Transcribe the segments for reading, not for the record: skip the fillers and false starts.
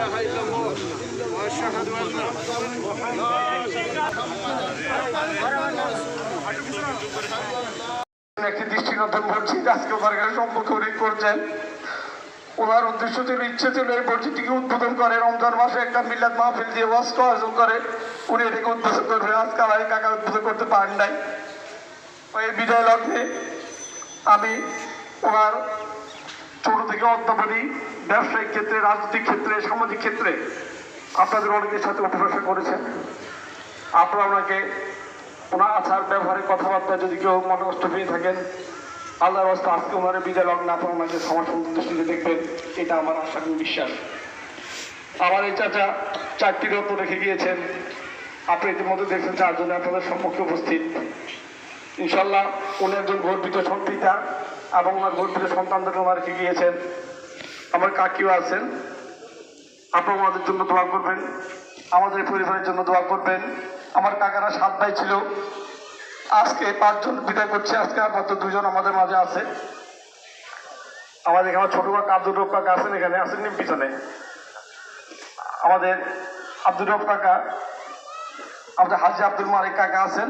إله إلا الله وأشهد أن একটি দৃষ্টিনন্দন মসজিদ আজকে ওনার সম্মুখে উনি করছেন। ওনার উদ্দেশ্য ছিল, ইচ্ছে ছিল এই মসজিদটিকে উদ্বোধন করে, রমজান মাসে একটা মিলাদ মাহফিল দিয়ে ওয়াজ আয়োজন করে উনি এটাকে উদ্বোধন করবেন। আজকে আমার কাকা উদ্বোধন করতে পারেন নাই। এই বিদায় লগ্নে আমি ওনার ছোট থেকে অদ্যাবধি ব্যবসায়িক ক্ষেত্রে, রাজনৈতিক ক্ষেত্রে, সামাজিক ক্ষেত্রে আপনাদের অনেকের সাথে উপভাষা করেছেন। আপনারা ওনাকে ওনার আচার ব্যবহারে কথাবার্তা যদি কেউ মনে কষ্ট পেয়ে থাকেন, আল্লাহর রাস্তা আজকে ওনার বিদায় লগ্নে আপনারা ওনাকে সমাজ দৃষ্টিতে দেখবেন, এটা আমার আশা এবং বিশ্বাস। আমার এই চাচা 4টি রত্ন রেখে গিয়েছেন। আপনি ইতিমধ্যে দেখছেন 4 জনে আপনাদের সম্মুখে উপস্থিত। ইনশাল্লাহ উনি একজন গর্বিত পিতা এবং ওনার গর্বিত সন্তানদের ওনার রেখে গিয়েছেন। আমার কাকিও আছেন, আপনারা আমাদের জন্য দোয়া করবেন, আমাদের পরিবারের জন্য দোয়া করবেন। আমার কাকারা 7 ভাই ছিল, আজকে 5 জন বিদায় করছে। আজকে মাত্র 2 জন আমাদের মাঝে আছে। আমাদের এখানে ছোট কাকা আব্দুর রব কাকা আছেন, এখানে আছেন পিছনে। আমাদের আব্দুর রব কাকা, আমাদের হাজি আব্দুল মালিক কাকা আছেন।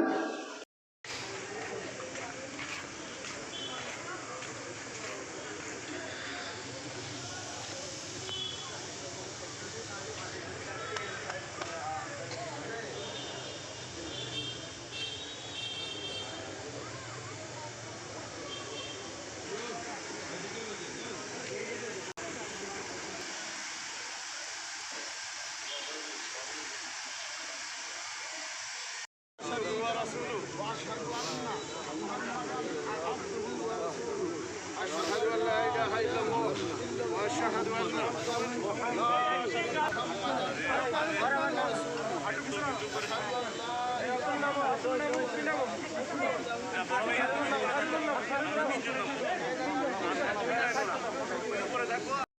أشهد أن لا إله إلا الله وأشهد أن